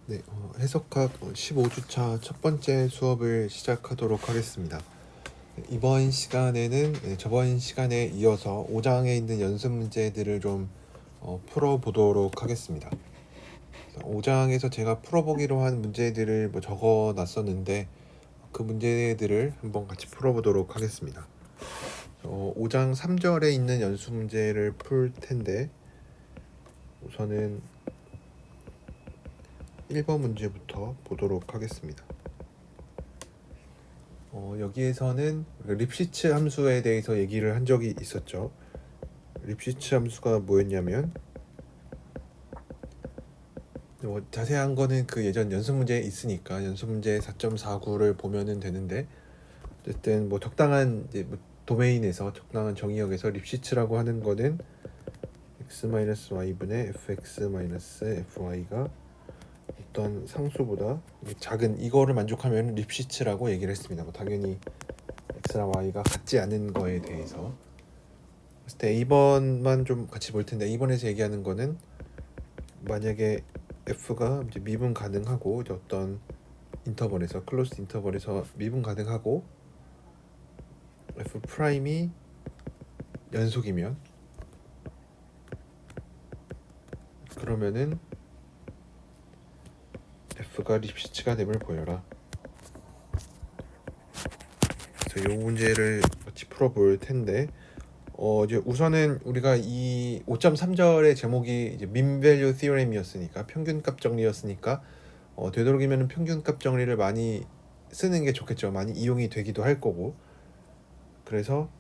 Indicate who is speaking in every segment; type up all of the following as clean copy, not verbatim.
Speaker 1: 네, 해석학 15주차 첫 번째 수업을 시작하도록 하겠습니다. 이번 시간에는 저번 시간에 이어서 5장에 있는 연습 문제들을 좀 풀어보도록 하겠습니다. 5장에서 제가 풀어보기로 한 문제들을 적어 놨었는데 그 문제들을 한번 같이 풀어보도록 하겠습니다. 5장 3절에 있는 연습 문제를 풀 텐데 우선은 1번 문제부터 보도록 하겠습니다. 여기에서는 립시츠 함수에 대해서 얘기를 한 적이 있었죠. 립시츠 함수가 뭐였냐면 자세한 거는 그 예전 연습 문제에 있으니까 연습 문제 4.49를 보면은 되는데 어쨌든 적당한 이제 도메인에서 적당한 정의역에서 립시츠라고 하는 거는 x-y분의 fx-fy가 어떤 상수보다 작은 이거를 만족하면 립시츠라고 얘기를 했습니다. 당연히 x랑 y가 같지 않은 거에 대해서. 그래서 2번만 좀 같이 볼 텐데 2번에서 얘기하는 거는 만약에 f가 이제 미분 가능하고 이제 어떤 인터벌에서 클로스 인터벌에서 미분 가능하고 f 프라임이 연속이면 그러면은 f가 립시츠가 됨을 보여라. 그래서 이 문제를 같이 풀어볼 텐데 이제 우선은 우리가 이 5.3절의 제목이 이제 mean value theorem이었으니까 평균값 정리였으니까 되도록이면 평균값 정리를 많이 쓰는 게 좋겠죠. 많이 이용이 되기도 할 거고. 그래서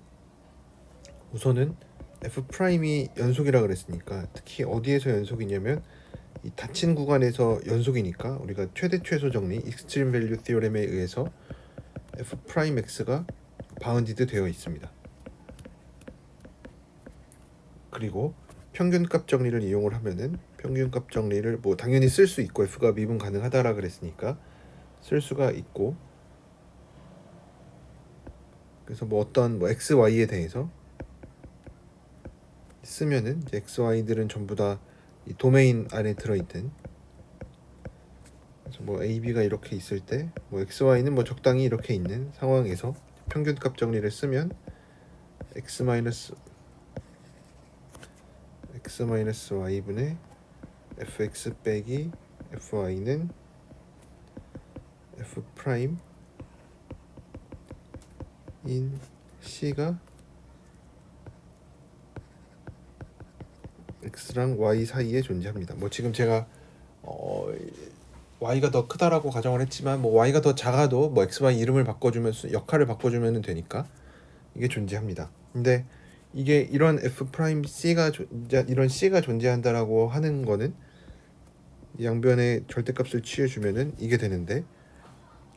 Speaker 1: 우선은 f 프라임이 연속이라 그랬으니까 특히 어디에서 연속이냐면 이 닫힌 구간에서 연속이니까 우리가 최대 최소 정리 익스트림 밸류 티오렘에 의해서 f 프라임 x가 바운디드 되어 있습니다. 그리고 평균값 정리를 이용을 하면은 평균값 정리를 당연히 쓸 수 있고 f가 미분 가능하다라 그랬으니까 쓸 수가 있고 그래서 어떤 x, y에 대해서 쓰면은 이제 x, y들은 전부 다 이 도메인 안에 들어있는 그래서 a, b가 이렇게 있을 때 x, y는 적당히 이렇게 있는 상황에서 평균값 정리를 쓰면 x-y분의 fx 빼기 fy는 f 프라임 인 c가 x랑 y 사이에 존재합니다. 지금 제가 y가 더 크다라고 가정을 했지만 y가 더 작아도 x, y 이름을 바꿔주면 역할을 바꿔주면 되니까 이게 존재합니다. 근데 이게 이런 f 프라임 c가 이런 c가 존재한다라고 하는 거는 양변의 절대값을 취해주면은 이게 되는데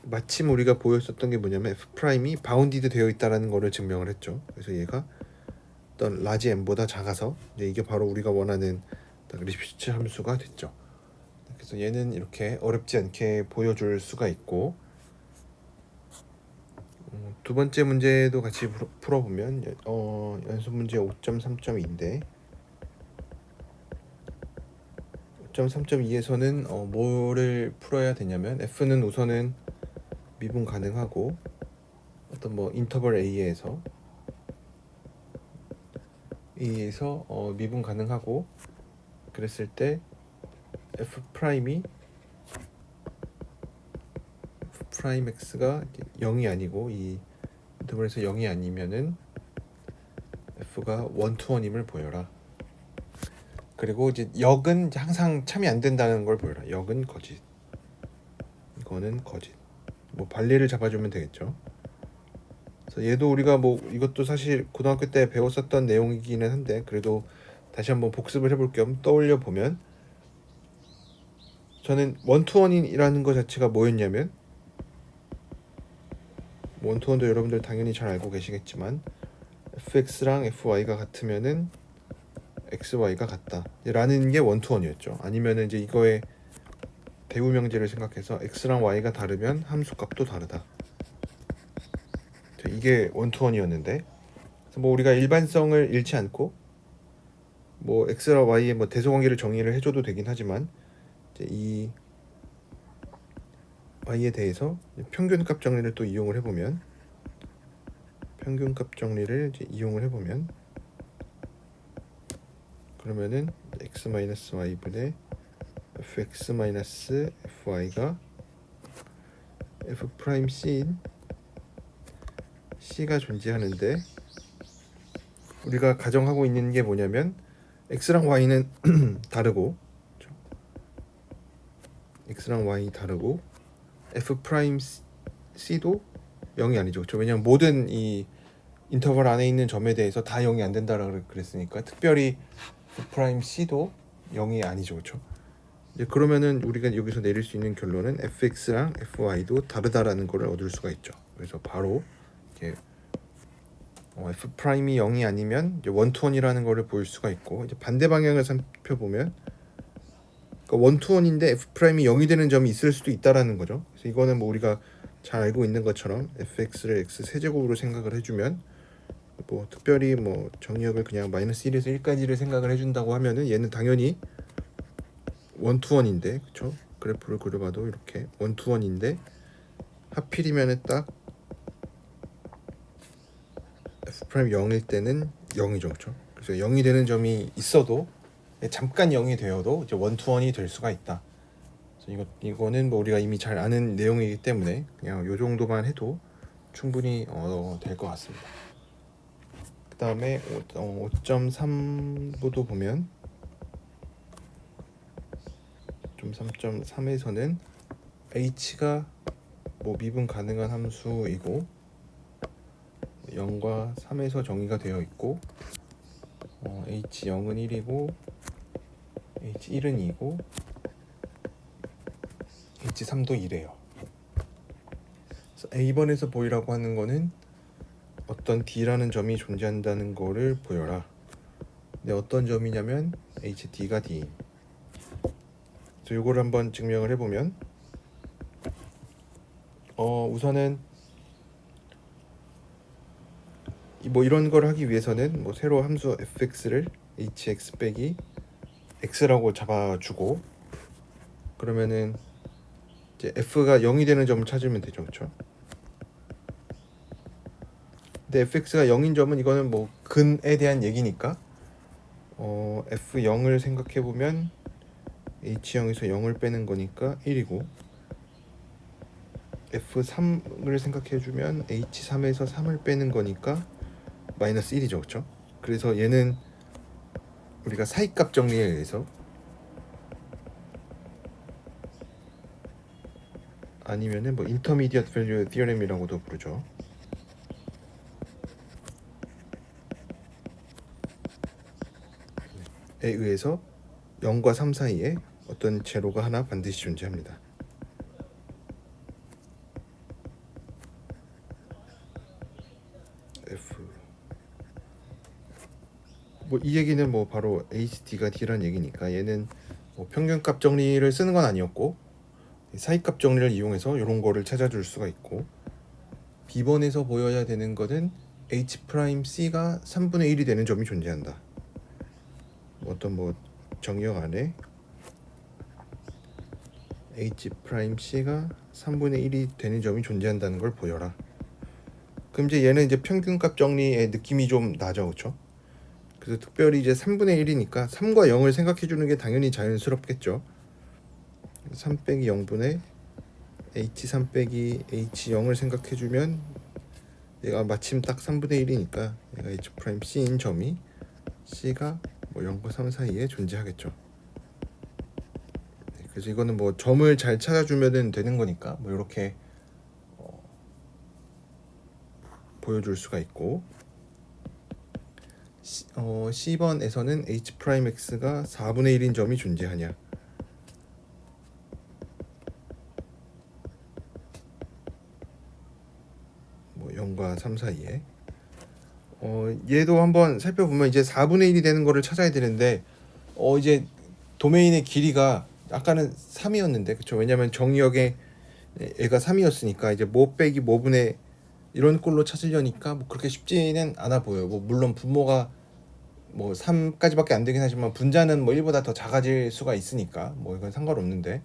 Speaker 1: 마침 우리가 보였었던 게 뭐냐면 f 프라임이 바운디드 되어 있다라는 거를 증명을 했죠. 그래서 얘가 어떤 라지 m보다 작아서 이제 이게 바로 우리가 원하는 립시츠 함수가 됐죠. 그래서 얘는 이렇게 어렵지 않게 보여줄 수가 있고 두 번째 문제도 같이 풀어보면 연습 문제 5.3.2인데 5.3.2에서는 뭐를 풀어야 되냐면 f는 우선은 미분 가능하고 어떤 인터벌 a에서 미분 가능하고 그랬을 때 f 프라임 x가 0이 아니고 이 인터벌에서 0이 아니면은 f가 1-to-1임을 보여라. 그리고 이제 역은 항상 참이 안 된다는 걸 보여라. 역은 거짓. 이거는 거짓. 발리를 잡아주면 되겠죠. 그래서 얘도 우리가 이것도 사실 고등학교 때 배웠었던 내용이기는 한데 그래도 다시 한번 복습을 해볼 겸 떠올려 보면 저는 원투원이라는 것 자체가 뭐였냐면 원투원도 여러분들 당연히 잘 알고 계시겠지만 fx랑 fy가 같으면은 xy가 같다 라는 게 원투원이었죠. 아니면은 이제 이거의 대우명제를 생각해서 x랑 y가 다르면 함수값도 다르다. 이게 원투원이었는데 우리가 일반성을 잃지 않고 x랑 y의 대소관계를 정의를 해줘도 되긴 하지만 이제 이 y에 대해서 평균값 정리를 또 이용을 해보면 평균값 정리를 이제 이용을 해보면 그러면은 x-y분의 fx-fy가 f'C인 C가 존재하는데 우리가 가정하고 있는 게 뭐냐면 x랑 y는 다르고 x랑 y 다르고 f'C도 0이 아니죠. 그렇죠? 왜냐면 모든 이 인터벌 안에 있는 점에 대해서 다 0이 안 된다라고 그랬으니까 특별히 f'C도 0이 아니죠. 그렇죠? 이제 그러면은 우리가 여기서 내릴 수 있는 결론은 fx랑 fy도 다르다라는 것을 얻을 수가 있죠. 그래서 바로 이렇게 f'이 0이 아니면 이제 원투원이라는 것을 보일 수가 있고 이제 반대 방향을 살펴보면 그러니까 원투원인데 f'이 0이 되는 점이 있을 수도 있다라는 거죠. 그래서 이거는 뭐 우리가 잘 알고 있는 것처럼 fx를 x 세제곱으로 생각을 해주면 뭐 특별히 뭐 정의역을 그냥 -1에서 1까지를 생각을 해준다고 하면은 얘는 당연히 원투원인데 그쵸? 그래프를 그려봐도 이렇게 원투원인데 하필이면은 딱 f' 0일 때는 0이죠. 그쵸? 그래서 0이 되는 점이 있어도 잠깐 0이 되어도 이제 원투원이 될 수가 있다. 그래서 이거는 뭐 우리가 이미 잘 아는 내용이기 때문에 그냥 요 정도만 해도 충분히 될 것 같습니다. 그 다음에 5.3부도 보면 3.3에서는 h가 뭐 미분 가능한 함수이고 0과 3에서 정의가 되어 있고 h0은 1이고 h1은 2고 h3도 2래요. 그래서 A번에서 보이라고 하는 거는 어떤 D라는 점이 존재한다는 거를 보여라. 근데 어떤 점이냐면 HD가 D. 그래서 이걸 한번 증명을 해보면 우선은 뭐 이런 걸 하기 위해서는 뭐 세로 함수 fx를 hx 빼기 x라고 잡아주고 그러면은 이제 f가 0이 되는 점을 찾으면 되죠. 그렇죠? 근데 fx가 0인 점은 이거는 뭐 근에 대한 얘기니까 f0을 생각해 보면 h0에서 0을 빼는 거니까 1이고 f3을 생각해 주면 h3에서 3을 빼는 거니까 -1이죠. 그렇죠? 그래서 얘는 우리가 사이값 정리에 의해서 아니면은 뭐 인터미디엇 밸류 티어렘이라고도 부르죠. 에 의해서 0과 3 사이에 어떤 제로가 하나 반드시 존재합니다. F 뭐 이 얘기는 뭐 바로 HD가 D란 얘기니까 얘는 뭐 평균값 정리를 쓰는 건 아니었고 사이값 정리를 이용해서 이런 거를 찾아줄 수가 있고 B번에서 보여야 되는 거는 H'C가 3분의 1이 되는 점이 존재한다. 어떤 뭐 정의역 안에 H'C가 3분의 1이 되는 점이 존재한다는 걸 보여라. 그럼 이제 얘는 이제 평균값 정리의 느낌이 좀 나죠. 그렇죠? 그래서 특별히 이제 3분의 1이니까 3과 0을 생각해 주는 게 당연히 자연스럽겠죠. 3 빼기 0분의 h3 빼기 h0을 생각해 주면 얘가 마침 딱 3분의 1이니까 얘가 H'C인 점이 C가 뭐 0과 3 사이에 존재하겠죠. 그래서 이거는 뭐 점을 잘 찾아주면 되는 거니까 뭐 이렇게 보여줄 수가 있고 C번에서는 H'X가 4분의 1인 점이 존재하냐 뭐 0과 3 사이에 얘도 한번 살펴보면 이제 4분의 1이 되는 거를 찾아야 되는데 이제 도메인의 길이가 아까는 3이었는데 그쵸? 왜냐면 정의역에 얘가 3이었으니까 이제 뭐 빼기 뭐분의 이런 꼴로 찾으려니까 뭐 그렇게 쉽지는 않아 보여요. 뭐 물론 분모가 뭐 3까지밖에 안 되긴 하지만 분자는 뭐 1보다 더 작아질 수가 있으니까 뭐 이건 상관없는데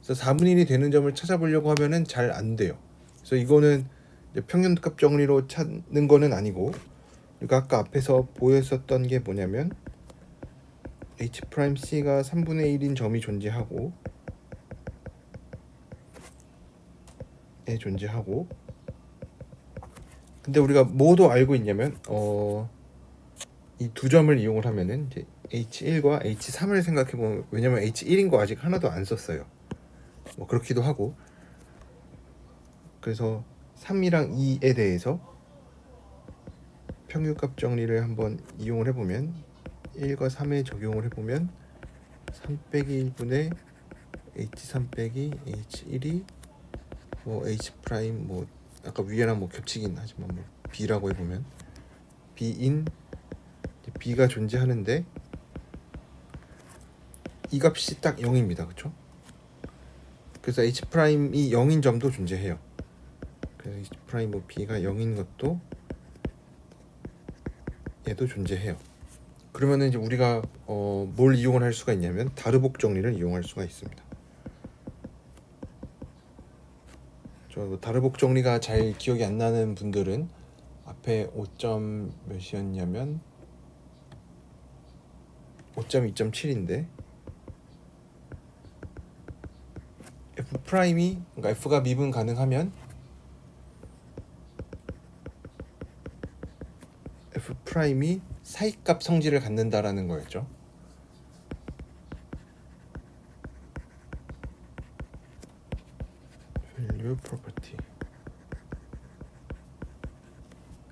Speaker 1: 그래서 4분의 1이 되는 점을 찾아보려고 하면은 잘 안 돼요. 그래서 이거는 이제 평균값 정리로 찾는 거는 아니고, 우리가 아까 앞에서 보였었던 게 뭐냐면 H'C가 3분의 1인 점이 존재하고 근데 우리가 뭐도 알고 있냐면 이 두 점을 이용을 하면은 이제 H1과 H3을 생각해 보면, 왜냐면 H1인 거 아직 하나도 안 썼어요. 뭐 그렇기도 하고, 그래서 3이랑 2에 대해서 평균값 정리를 한번 이용을 해보면 1과 3에 적용을 해보면 3 빼기 1분의 H3 빼기 H1이 뭐 H 프라임 뭐 아까 위에랑 뭐 겹치긴 하지만 뭐 B라고 해보면 B인 B가 존재하는데 이 값이 딱 0입니다. 그쵸? 그래서 H 프라임이 0인 점도 존재해요. 그래서 H 프라임 뭐 B가 0인 것도 얘도 존재해요. 그러면은 이제 우리가 뭘 이용을 할 수가 있냐면 다르복 정리를 이용할 수가 있습니다. 저 다르복 정리가 잘 기억이 안 나는 분들은 앞에 5점 몇이었냐면 5.2.7인데 F 프라임이, 그러니까 F가 미분 가능하면 F 프라임이 사이값 성질을 갖는다라는 거였죠. value property.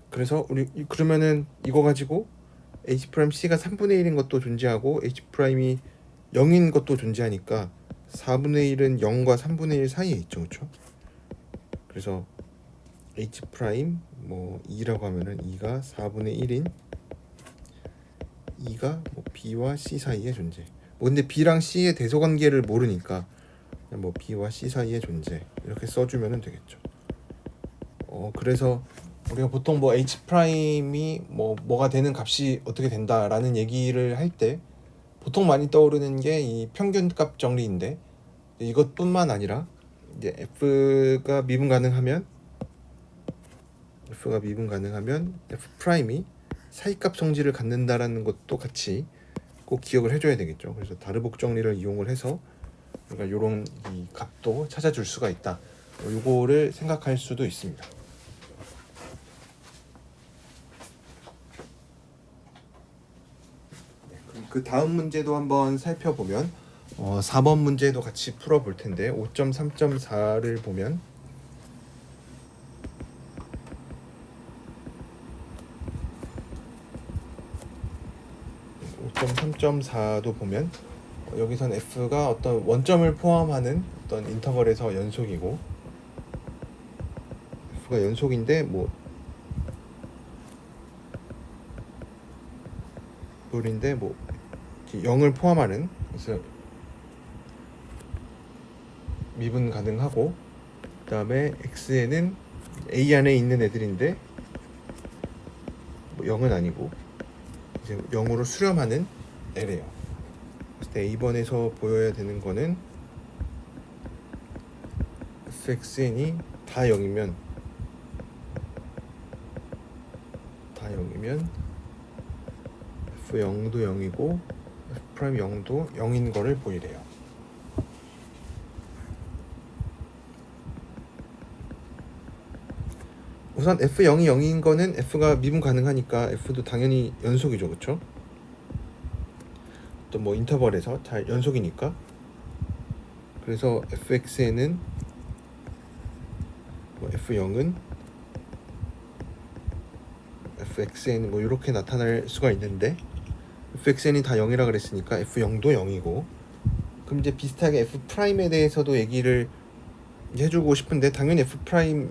Speaker 1: 그래서 우리 그러면은 이거 가지고 H 프라임 C가 3분의 1인 것도 존재하고 H 프라임이 0인 것도 존재하니까 4분의 1은 0과 3분의 1 사이에 있죠, 그렇죠? 그래서 H 프라임 뭐 2라고 하면은 2가 4분의 1인 2가 뭐 B와 C 사이에 존재. 뭐 근데 B랑 C의 대소 관계를 모르니까 그냥 뭐 B와 C 사이에 존재 이렇게 써주면 되겠죠. 그래서 우리가 보통 뭐 H 프라임이 뭐가 되는 값이 어떻게 된다라는 얘기를 할 때 보통 많이 떠오르는 게 이 평균값 정리인데, 이것뿐만 아니라 이제 F가 미분 가능하면 F 프라임이 사이값 성질을 갖는다라는 것도 같이 꼭 기억을 해줘야 되겠죠. 그래서 다르복 정리를 이용을 해서 우리가 이런 이 값도 찾아줄 수가 있다. 요거를 생각할 수도 있습니다. 그 다음 문제도 한번 살펴보면 4번 문제도 같이 풀어볼 텐데 5.3.4를 보면 5.3.4도 보면 여기선 F가 어떤 원점을 포함하는 어떤 인터벌에서 연속이고, F가 연속인데 뭐 돌인데 뭐 0을 포함하는, 그래서 미분 가능하고, 그 다음에 X에는 A 안에 있는 애들인데 뭐 0은 아니고 이제 0으로 수렴하는 애래요. 그래서 A번에서 보여야 되는 거는 fxn이 다 0이면 f0도 0이고 f' 0도 0인 거를 보이래요. 우선 f0이 0인 거는 f가 미분 가능하니까 f도 당연히 연속이죠, 그쵸? 또 뭐 인터벌에서 잘 연속이니까. 그래서 fxn은 뭐 f0은 fxn 뭐 이렇게 나타날 수가 있는데, fxn이 다 0이라 그랬으니까 f0도 0이고, 그럼 이제 비슷하게 f'에 대해서도 얘기를 해주고 싶은데 당연히 f'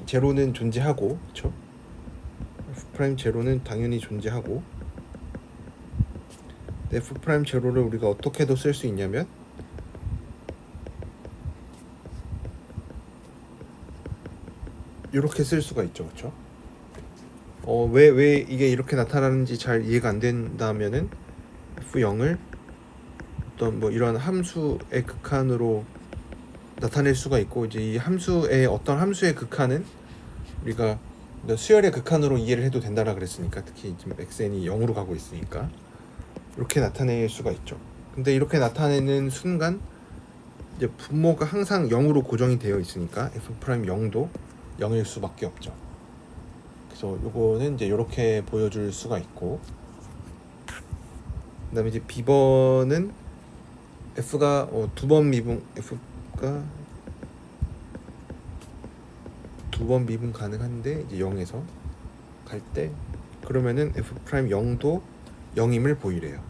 Speaker 1: 제로는 존재하고, 그쵸? f' 제로는 당연히 존재하고, f' 제로를 우리가 어떻게도 쓸 수 있냐면 이렇게 쓸 수가 있죠, 그쵸? 왜 이게 이렇게 나타나는지 잘 이해가 안 된다면은 f0을 어떤 뭐 이런 함수의 극한으로 나타낼 수가 있고, 이제 이 함수의 어떤 함수의 극한은 우리가 수열의 극한으로 이해를 해도 된다라 그랬으니까, 특히 지금 xn이 0으로 가고 있으니까 이렇게 나타낼 수가 있죠. 근데 이렇게 나타내는 순간 이제 분모가 항상 0으로 고정이 되어 있으니까 f'0도 0일 수밖에 없죠. 그래서 요거는 이제 이렇게 보여줄 수가 있고, 그다음에 이제 B번은 F가 두 번 미분, F가 두 번 미분 가능한데 이제 0에서 갈 때, 그러면은 F'0도 0임을 보이래요.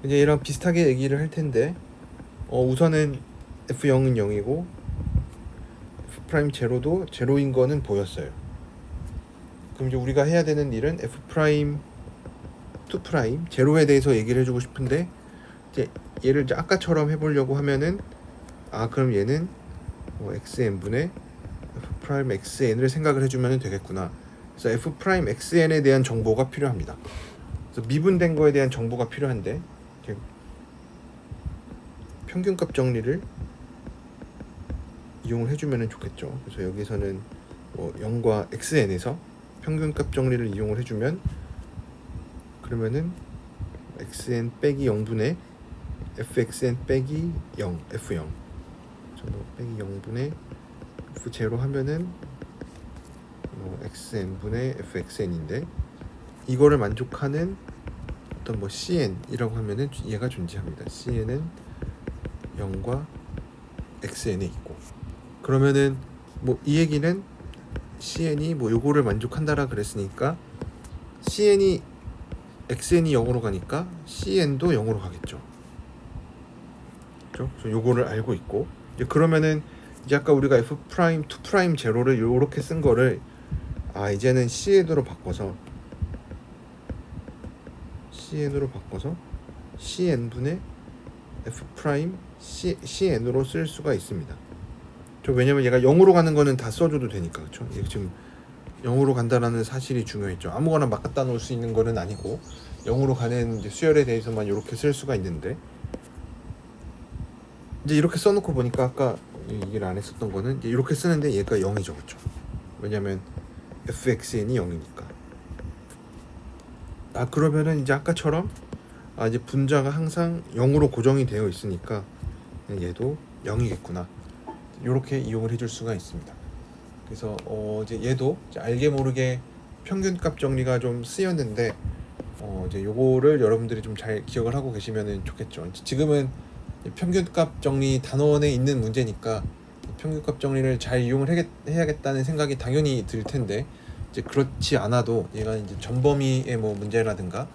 Speaker 1: 이제 얘랑 비슷하게 얘기를 할 텐데, 우선은 F0은 0이고 F'0도 제로인 거는 보였어요. 그럼 이제 우리가 해야 되는 일은 F'2' 제로에 대해서 얘기를 해주고 싶은데, 이제 얘를 이제 아까처럼 해보려고 하면은, 그럼 얘는 xn분의 f'xn을 생각을 해주면 되겠구나. 그래서 f'xn에 대한 정보가 필요합니다. 그래서 미분된 거에 대한 정보가 필요한데, 평균값 정리를 이용을 해주면 좋겠죠. 그래서 여기서는 0과 xn에서 평균값 정리를 이용을 해주면, 그러면은 xn 빼기 0분의 fxn 빼기 0 f0 빼기 0분의 f0 하면은 xn분의 fxn인데, 이거를 만족하는 어떤 cn이라고 하면은 얘가 존재합니다. cn은 0과 xn에 있고, 그러면은 이 얘기는 cn이 요거를 만족한다라 그랬으니까 cn이 xn이 0으로 가니까 cn도 0으로 가겠죠. 그렇죠? 그래서 요거를 알고 있고, 이제 그러면은 이제 아까 우리가 f'2' 제로를 요렇게 쓴 거를 이제는 cn으로 바꿔서 cn분의 f' cn으로 쓸 수가 있습니다. 왜냐면 얘가 0으로 가는 거는 다 써줘도 되니까. 그렇죠? 얘 지금 0으로 간다라는 사실이 중요했죠. 아무거나 막 갖다 놓을 수 있는 거는 아니고 0으로 가는 이제 수열에 대해서만 이렇게 쓸 수가 있는데, 이제 이렇게 써놓고 보니까 아까 얘기를 안 했었던 거는 이제 이렇게 쓰는데 얘가 0이죠. 그렇죠? 왜냐면 fxn이 0이니까. 그러면은 이제 아까처럼 이제 분자가 항상 0으로 고정이 되어 있으니까 얘도 0이겠구나. 이렇게 이용을 해줄 수가 있습니다. 그래서 이제 얘도 이제 알게 모르게 평균값 정리가 좀 쓰였는데, 이제 요거를 여러분들이 좀 잘 기억을 하고 계시면 좋겠죠. 지금은 평균값 정리 단원에 있는 문제니까 평균값 정리를 잘 이용을 해야겠다는 생각이 당연히 들 텐데, 이제 그렇지 않아도 얘가 이제 전범위의 문제라든가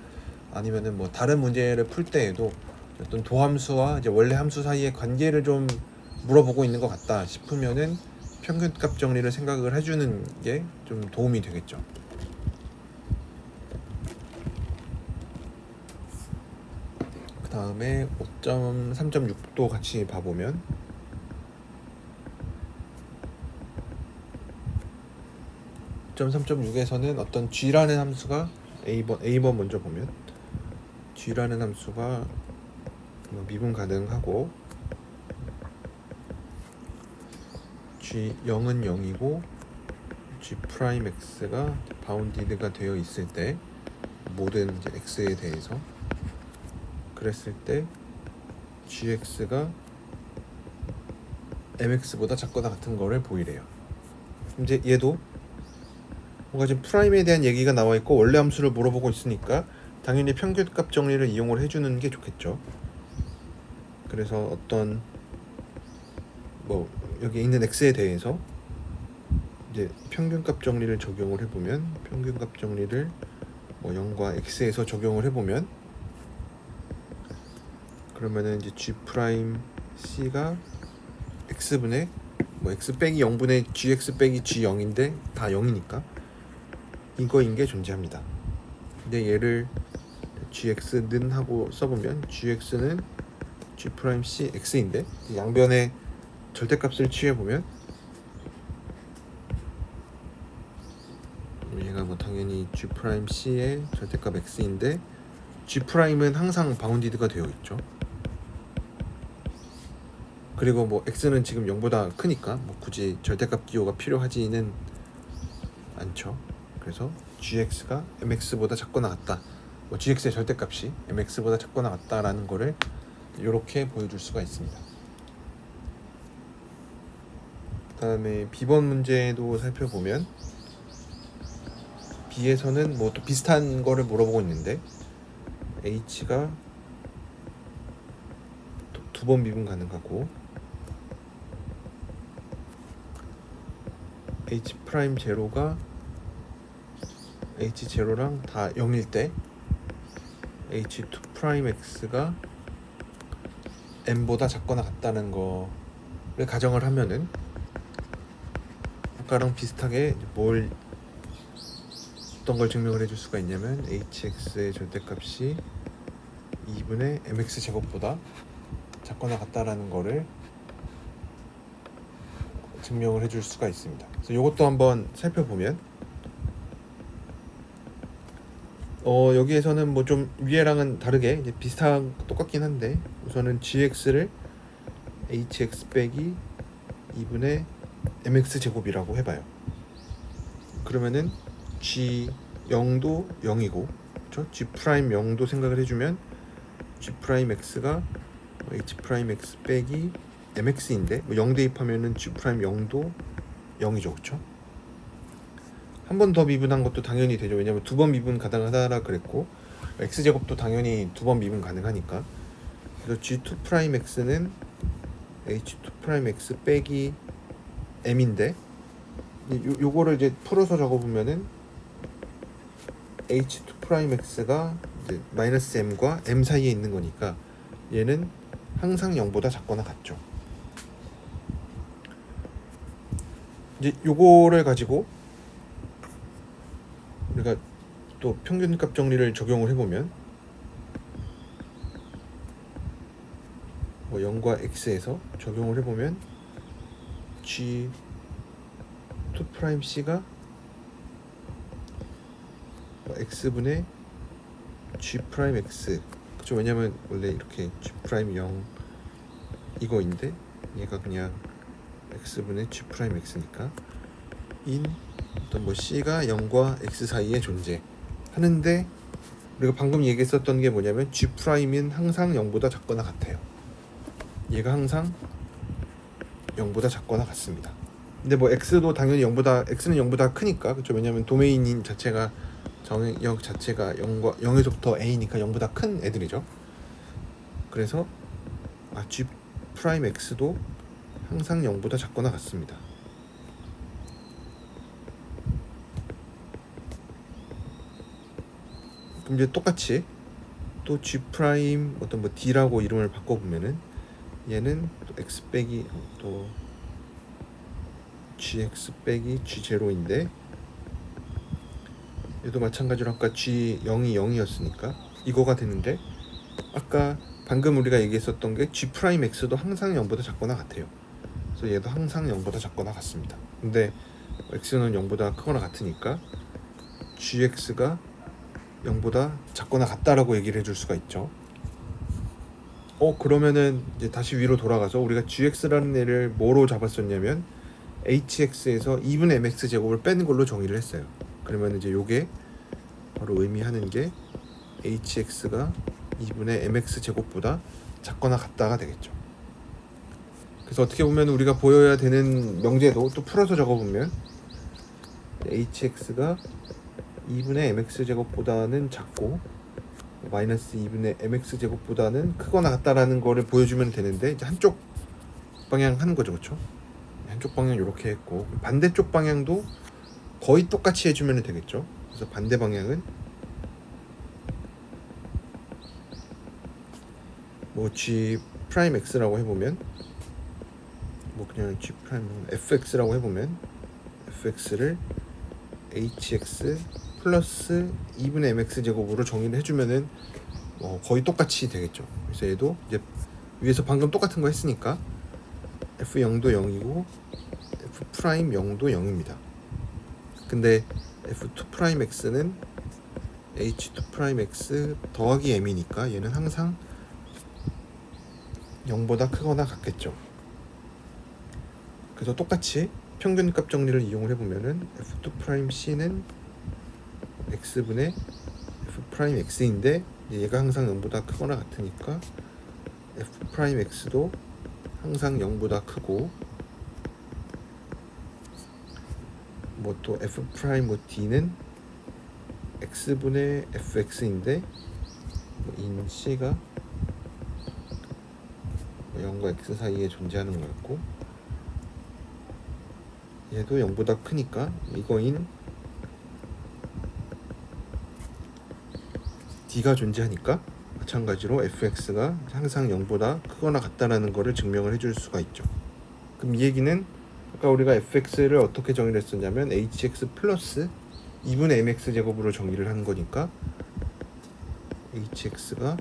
Speaker 1: 아니면은 다른 문제를 풀 때에도 어떤 도함수와 이제 원래 함수 사이의 관계를 좀 물어보고 있는 것 같다 싶으면은 평균값 정리를 생각을 해주는 게 좀 도움이 되겠죠. 그 다음에 5.3.6도 같이 봐보면, 5.3.6에서는 어떤 g라는 함수가 A번 먼저 보면 g라는 함수가 미분 가능하고 g0은 0이고 g'x가 바운디드가 되어 있을 때, 모든 이제 x에 대해서 그랬을 때 gx가 mx보다 작거나 같은 거를 보이래요. 이제 얘도 뭔가 지금 프라임에 대한 얘기가 나와 있고 원래 함수를 물어보고 있으니까 당연히 평균값 정리를 이용을 해주는 게 좋겠죠. 그래서 어떤 여기 있는 x에 대해서 이제 평균값 정리를 적용을 해보면, 평균값 정리를 0과 x에서 적용을 해보면, 그러면은 이제 g'c가 x분의 x 빼기 0분의 gx 빼기 g0인데 다 0이니까 이거인 게 존재합니다. 근데 얘를 gx는 하고 써보면 gx는 g'c x인데 양변의 절대값을 취해보면 얘가 당연히 g'c의 절대값 x인데 g'은 항상 바운디드가 되어 있죠. 그리고 뭐 x는 지금 0보다 크니까 뭐 굳이 절대값 기호가 필요하지는 않죠. 그래서 gx가 mx보다 작거나 같다. 뭐 gx의 절대값이 mx보다 작거나 같다라는 거를 이렇게 보여줄 수가 있습니다. 그다음에 B번 문제도 살펴보면 B에서는 뭐 또 비슷한 거를 물어보고 있는데 H가 두 번 미분 가능하고 H 프라임 제로가 H 제로랑 다 0일 때 H2 프라임 X가 M보다 작거나 같다는 거를 가정을 하면은 아까랑 비슷하게 뭘 어떤 걸 증명을 해줄 수가 있냐면 hx의 절대값이 2분의 mx 제곱보다 작거나 같다라는 거를 증명을 해줄 수가 있습니다. 그래서 이것도 한번 살펴보면 여기에서는 뭐 좀 위에랑은 다르게 이제 똑같긴 한데 우선은 gx를 hx 빼기 2분의 mx 제곱이라고 해봐요. 그러면은 g 0도 0이고 그렇죠? g 프라임 0도 생각을 해주면 g 프라임 x가 h 프라임 x 빼기 mx인데 뭐 0 대입하면은 g 프라임 0도 0이죠, 그렇죠? 한 번 더 미분한 것도 당연히 되죠. 왜냐면 두 번 미분 가능하다라 그랬고 x 제곱도 당연히 두 번 미분 가능하니까. 그래서 g2 프라임 x는 h2 프라임 x 빼기 m인데 요거를 이제 풀어서 적어보면은 h2 프라임 x가 이제 마이너스 m과 m 사이에 있는 거니까 얘는 항상 0보다 작거나 같죠. 이제 요거를 가지고 우리가 또 평균값 정리를 적용을 해보면 뭐 0과 x에서 적용을 해보면 g2 프라임 c가 x분의 g 프라임 x 그죠? 왜냐면 원래 이렇게 g 프라임 0 이거인데 얘가 그냥 x분의 g 프라임 x니까 인 어떤 뭐 c가 0과 x 사이에 존재하는데 우리가 방금 얘기했었던 게 뭐냐면 g 프라임은 항상 0보다 작거나 같아요. 얘가 항상 0보다 작거나 같습니다. 근데 뭐 x도 당연히 x는 0보다 크니까 그렇죠? 왜냐면 도메인인 자체가 정역 자체가 0에서부터 a니까 0보다 큰 애들이죠. 그래서 g 프라임 x도 항상 0보다 작거나 같습니다. 그럼 이제 똑같이 또 g 프라임 어떤 뭐 d라고 이름을 바꿔보면은 얘는 또 x 빼기 또 gx 빼기 g0인데 얘도 마찬가지로 아까 g0이 0이었으니까 이거가 되는데 아까 방금 우리가 얘기했었던 게 g 프라임 x도 항상 0보다 작거나 같아요. 그래서 얘도 항상 0보다 작거나 같습니다. 근데 x는 0보다 크거나 같으니까 gx가 0보다 작거나 같다라고 얘기를 해줄 수가 있죠. 그러면은 이제 다시 위로 돌아가서 우리가 gx라는 애를 뭐로 잡았었냐면 hx에서 2분의 mx 제곱을 빼는 걸로 정의를 했어요. 그러면 이제 요게 바로 의미하는 게 hx가 2분의 mx 제곱보다 작거나 같다가 되겠죠. 그래서 어떻게 보면 우리가 보여야 되는 명제도 또 풀어서 적어보면 hx가 2분의 mx 제곱보다는 작고 마이너스 2분의 mx 제곱보다는 크거나 같다라는 거를 보여주면 되는데 이제 한쪽 방향 하는 거죠, 그렇죠? 한쪽 방향 이렇게 했고 반대쪽 방향도 거의 똑같이 해주면 되겠죠. 그래서 반대 방향은 뭐 g 프라임 x라고 해보면 뭐 그냥 g 프라임 fx라고 해보면 fx를 hx 플러스 2분의 mx 제곱으로 정의를 해주면은 거의 똑같이 되겠죠. 그래서 얘도 이제 위에서 방금 똑같은 거 했으니까 f0도 0이고 f 프라임 0도 0입니다. 근데 f2 프라임 x는 h2 프라임 x 더하기 m이니까 얘는 항상 0보다 크거나 같겠죠. 그래서 똑같이 평균값 정리를 이용을 해보면은 f2'c는 x분의 f'x인데 얘가 항상 0보다 크거나 같으니까 f'x도 항상 0보다 크고, 뭐 또 f'd는 x분의 fx인데 인 c가 0과 x 사이에 존재하는 거였고, 얘도 0보다 크니까 이거인 d가 존재하니까 마찬가지로 fx가 항상 0보다 크거나 같다라는 거를 증명을 해줄 수가 있죠. 그럼 이 얘기는 아까 우리가 fx를 어떻게 정의를 했었냐면 hx 플러스 2분의 mx 제곱으로 정의를 하는 거니까 hx가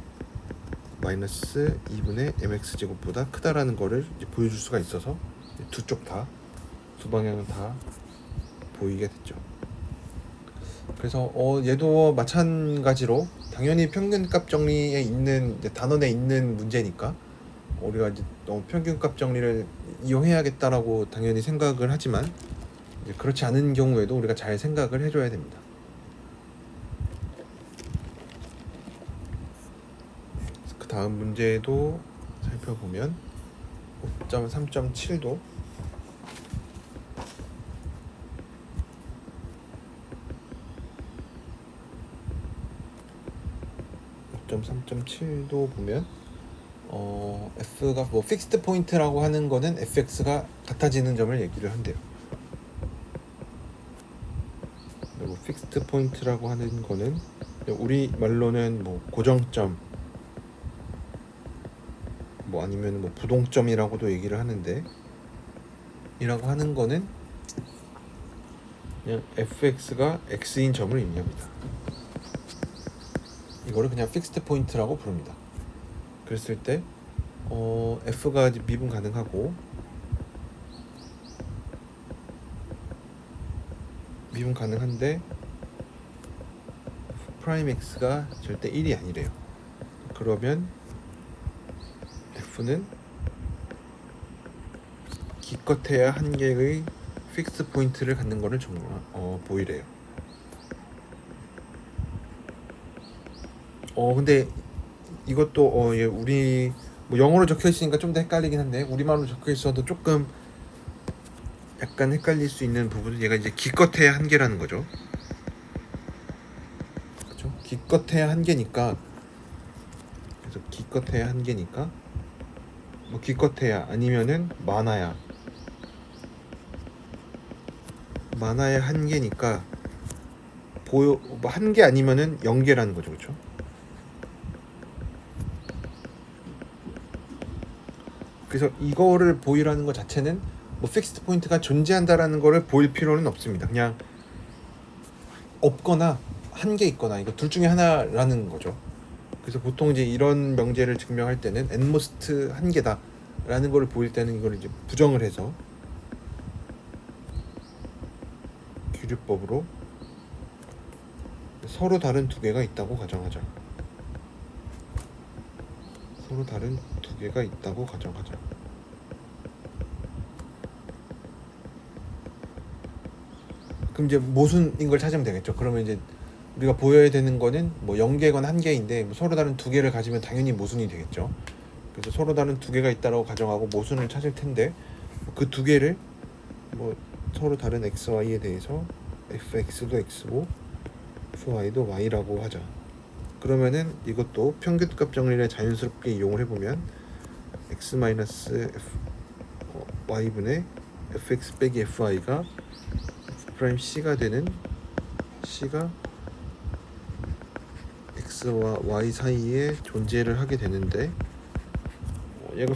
Speaker 1: 마이너스 2분의 mx 제곱보다 크다라는 거를 이제 보여줄 수가 있어서 두 방향은 다 보이게 됐죠. 그래서 얘도 마찬가지로 당연히 평균값 정리에 있는 단원에 있는 문제니까 우리가 이제 평균값 정리를 이용해야겠다라고 당연히 생각을 하지만 이제 그렇지 않은 경우에도 우리가 잘 생각을 해줘야 됩니다. 그 다음 문제도 살펴보면 5.3.7도 5.3.7도 보면 f가 뭐 픽스드 포인트라고 하는 거는 fx가 같아지는 점을 얘기를 한대요. 그리고 픽스드 포인트라고 하는 거는 우리 말로는 뭐 고정점 뭐 아니면 뭐 부동점이라고도 얘기를 하는데, 이라고 하는 거는 그냥 fx가 x인 점을 의미합니다. 이거를 그냥 픽스드 포인트라고 부릅니다. 그랬을 때 f가 미분 가능하고 미분 가능한데 f'x가 절대 1이 아니래요. 그러면 f는 기껏해야 한 개의 픽스 포인트를 갖는 거를 보이래요. 근데 이것도 우리 뭐 영어로 적혀 있으니까 좀 더 헷갈리긴 한데 우리말로 적혀 있어도 조금 약간 헷갈릴 수 있는 부분은 얘가 이제 기껏해야 한 개라는 거죠. 그렇죠? 기껏해야 한 개니까, 그래서 기껏해야 한 개니까 뭐 기껏해야 아니면은 많아야 한 개니까 뭐 한 개 아니면은 0개라는 거죠. 그렇죠? 그래서 이거를 보이라는 것 자체는 뭐 픽스드 포인트가 존재한다라는 거를 보일 필요는 없습니다. 그냥 없거나 한 개 있거나 이거 둘 중에 하나라는 거죠. 그래서 보통 이제 이런 명제를 증명할 때는 n모스트 한 개다라는 거를 보일 때는 이걸 이제 부정을 해서 규律법으로 서로 다른 두 개가 있다고 가정하자. 서로 다른 두 개가 있다고 가정하자. 그럼 이제 모순인 걸 찾으면 되겠죠. 그러면 이제 우리가 보여야 되는 거는 뭐 0개건 1개인데 뭐 서로 다른 두 개를 가지면 당연히 모순이 되겠죠. 그래서 서로 다른 두 개가 있다고 가정하고 모순을 찾을 텐데 그 두 개를 뭐 서로 다른 x, y에 대해서 fx도 x고 fy도 y라고 하자. 그러면은 이것도 평균값 정리를 자연스럽게 이용을 해보면 x 마이너스 y분의 fx 빼기 fy가 f'c가 되는 c가 x와 y 사이에 존재를 하게 되는데 얘가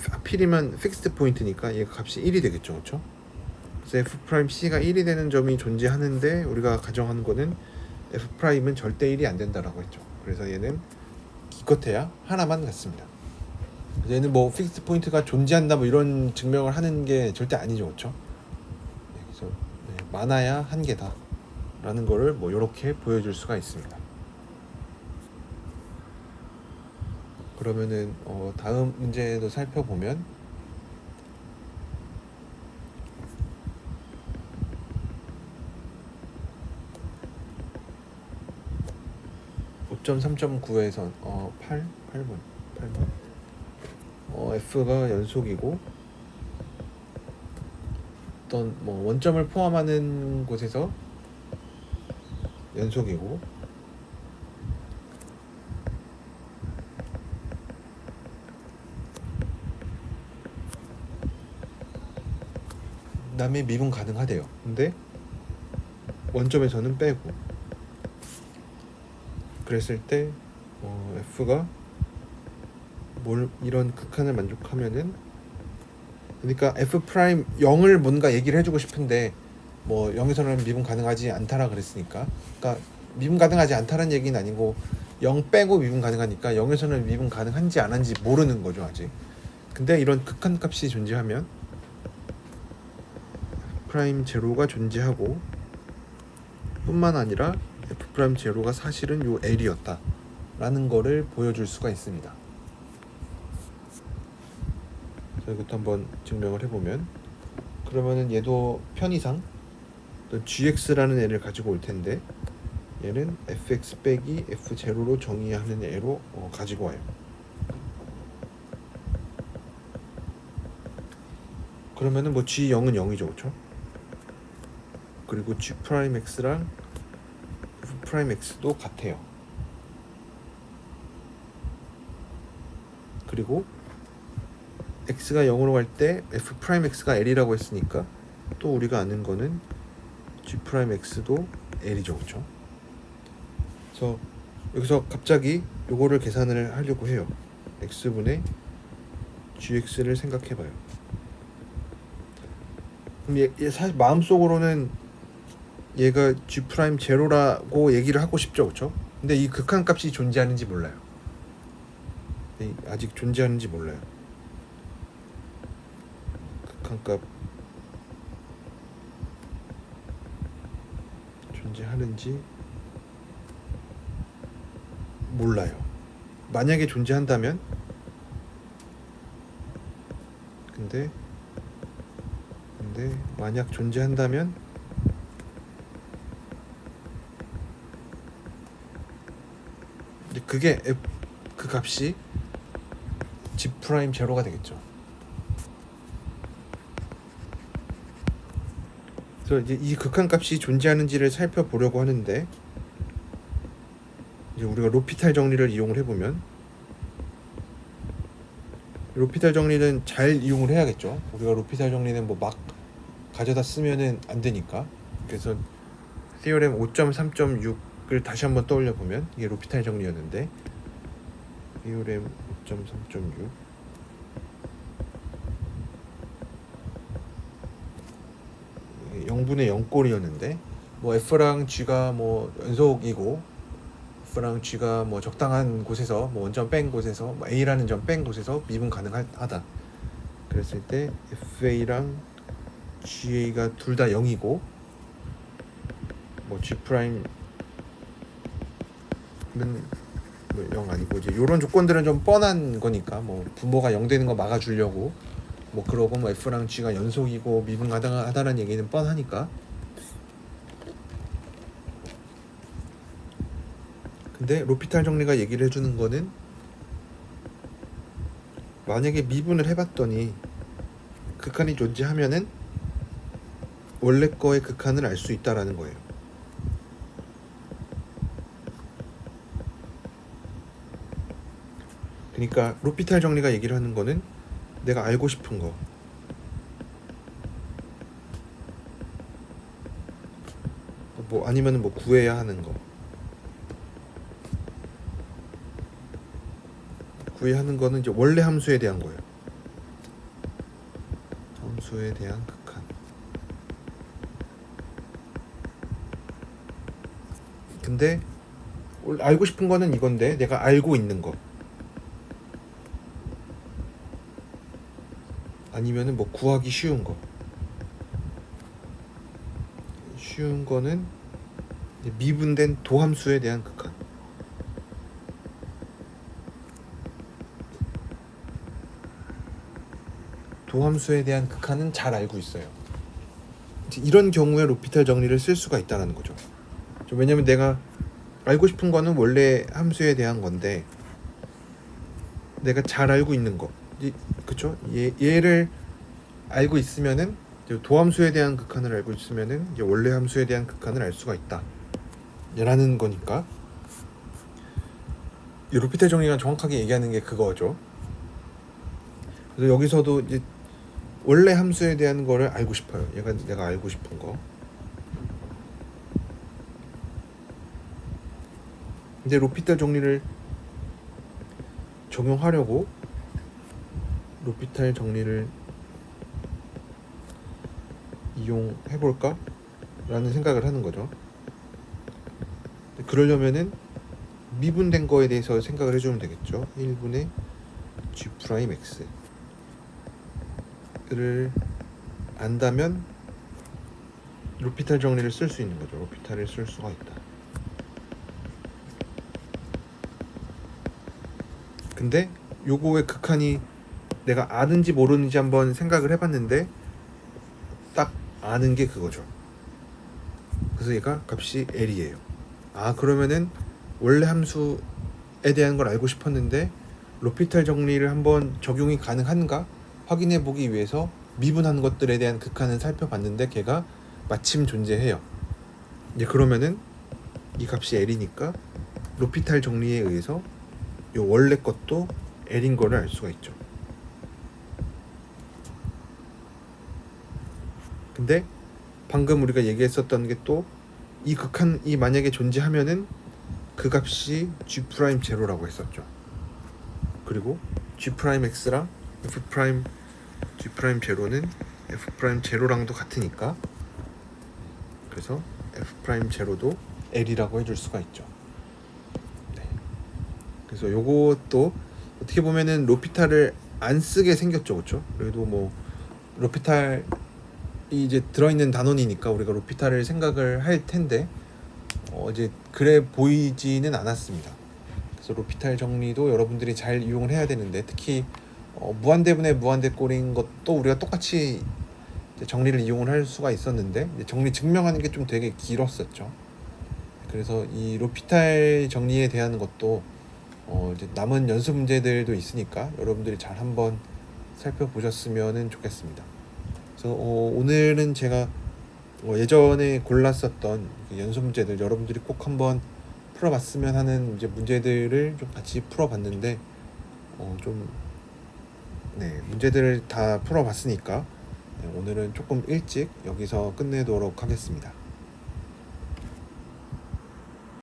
Speaker 1: 하필이면 픽스드 포인트니까 얘가 값이 1이 되겠죠. 그렇죠? 그래서 f'c가 1이 되는 점이 존재하는데 우리가 가정하는 거는 f'은 절대 1이 안 된다라고 했죠. 그래서 얘는 기껏해야 하나만 같습니다. 얘는 뭐 픽스드 포인트가 존재한다 뭐 이런 증명을 하는 게 절대 아니죠. 그렇죠? 그래서 많아야 한 개다 라는 거를 뭐 이렇게 보여줄 수가 있습니다. 그러면은 다음 문제도 살펴보면 5.3.9에선 8번 F가 연속이고 어떤 뭐 원점을 포함하는 곳에서 연속이고 그다음에 미분 가능하대요. 근데 원점에서는 빼고 그랬을 때 F가 이런 극한을 만족하면은 그러니까 F 프라임 0을 뭔가 얘기를 해주고 싶은데 뭐 0에서는 미분 가능하지 않다라 그랬으니까 그러니까 미분 가능하지 않다는 얘기는 아니고 0 빼고 미분 가능하니까 0에서는 미분 가능한지 안 한지 모르는 거죠 아직. 근데 이런 극한 값이 존재하면 F 프라임 제로가 존재하고 뿐만 아니라 F 프라임 제로가 사실은 요 L이었다 라는 거를 보여줄 수가 있습니다. 자, 이것도 한번 증명을 해보면 그러면은 얘도 편의상 또 gx라는 애를 가지고 올 텐데 얘는 fx 빼기 f0로 정의하는 애로 가지고 와요. 그러면은 뭐 g0은 0이죠, 그렇죠? 그리고 g 프라임 x랑 f 프라임 x도 같아요. 그리고 x가 0으로 갈 때 f 프라임 x가 l이라고 했으니까 또 우리가 아는 거는 g 프라임 x도 l이죠, 그렇죠? 그래서 여기서 갑자기 요거를 계산을 하려고 해요. x분의 gx를 생각해봐요. 그럼 얘 사실 마음속으로는 얘가 g 프라임 제로라고 얘기를 하고 싶죠, 그렇죠? 근데 이 극한 값이 존재하는지 몰라요. 아직 존재하는지 몰라요. 극한값 존재하는지 몰라요. 만약에 존재한다면 근데 만약 존재한다면 그게 그 값이 g 프라임 제로가 되겠죠. 그래서 이제 이 극한 값이 존재하는지를 살펴보려고 하는데 이제 우리가 로피탈 정리를 이용을 해보면 로피탈 정리는 잘 이용을 해야겠죠. 우리가 로피탈 정리는 뭐 막 가져다 쓰면은 안 되니까. 그래서 티오렘 5.3.6을 다시 한번 떠올려 보면 이게 로피탈 정리였는데 티오렘 5.3.6 0분의 0꼴이었는데 뭐 F랑 G가 뭐 연속이고 F랑 G가 뭐 적당한 곳에서 뭐 원점 뺀 곳에서 뭐 A라는 점 뺀 곳에서 미분 가능하다. 그랬을 때 FA랑 GA가 둘 다 0이고 뭐 G 프라임은 뭐 0 아니고 이제 이런 조건들은 좀 뻔한 거니까 뭐 분모가 0 되는 거 막아주려고 뭐 그러고 뭐 F랑 G가 연속이고 미분 가능하다는 얘기는 뻔하니까. 근데 로피탈 정리가 얘기를 해주는 거는 만약에 미분을 해봤더니 극한이 존재하면은 원래 거의 극한을 알 수 있다라는 거예요. 그러니까 로피탈 정리가 얘기를 하는 거는 내가 알고 싶은 거 뭐 아니면은 뭐 구해야 하는 거 구해야 하는 거는 이제 원래 함수에 대한 거예요. 함수에 대한 극한. 근데 알고 싶은 거는 이건데 내가 알고 있는 거 아니면은 뭐 구하기 쉬운 거. 쉬운 거는 미분된 도함수에 대한 극한. 도함수에 대한 극한은 잘 알고 있어요. 이런 경우에 로피탈 정리를 쓸 수가 있다는 거죠. 왜냐면 내가 알고 싶은 거는 원래 함수에 대한 건데 내가 잘 알고 있는 거, 그쵸? 얘를 알고 있으면은 도함수에 대한 극한을 알고 있으면은 이제 원래 함수에 대한 극한을 알 수가 있다 라는 거니까 이 로피탈 정리가 정확하게 얘기하는 게 그거죠. 그래서 여기서도 이제 원래 함수에 대한 거를 알고 싶어요. 얘가 내가 알고 싶은 거. 근데 로피탈 정리를 적용하려고 로피탈 정리를 이용해볼까? 라는 생각을 하는 거죠. 그러려면은 미분된 거에 대해서 생각을 해주면 되겠죠. 1분의 G'X를 안다면 로피탈 정리를 쓸 수 있는 거죠. 로피탈을 쓸 수가 있다. 근데 요거의 극한이 내가 아는지 모르는지 한번 생각을 해봤는데 딱 아는 게 그거죠. 그래서 얘가 값이 L이에요. 아, 그러면은 원래 함수에 대한 걸 알고 싶었는데 로피탈 정리를 한번 적용이 가능한가 확인해 보기 위해서 미분한 것들에 대한 극한을 살펴봤는데 걔가 마침 존재해요. 이제 그러면은 이 값이 L이니까 로피탈 정리에 의해서 요 원래 것도 L인 거를 알 수가 있죠. 근데 방금 우리가 얘기했었던 게 또 이 극한이 만약에 존재하면은 그 값이 G'0라고 했었죠. 그리고 G'X랑 F'G'0는 F'G'랑도 같으니까 그래서 F'G'도 L이라고 해줄 수가 있죠. 네. 그래서 요것도 어떻게 보면은 로피탈을 안 쓰게 생겼죠, 그렇죠? 그래도 뭐 로피탈이 이제 들어있는 단원이니까 우리가 로피탈을 생각을 할 텐데 이제 그래 보이지는 않았습니다. 그래서 로피탈 정리도 여러분들이 잘 이용을 해야 되는데 특히 무한대분의 무한대꼴인 것도 우리가 똑같이 정리를 이용을 할 수가 있었는데 정리 증명하는 게 좀 되게 길었었죠. 그래서 이 로피탈 정리에 대한 것도 이제 남은 연습 문제들도 있으니까 여러분들이 잘 한번 살펴보셨으면 좋겠습니다. 그래서 오늘은 제가 예전에 골랐었던 연습 문제들 여러분들이 꼭 한번 풀어봤으면 하는 이제 문제들을 좀 같이 풀어봤는데 문제들을 다 풀어봤으니까 오늘은 조금 일찍 여기서 끝내도록 하겠습니다.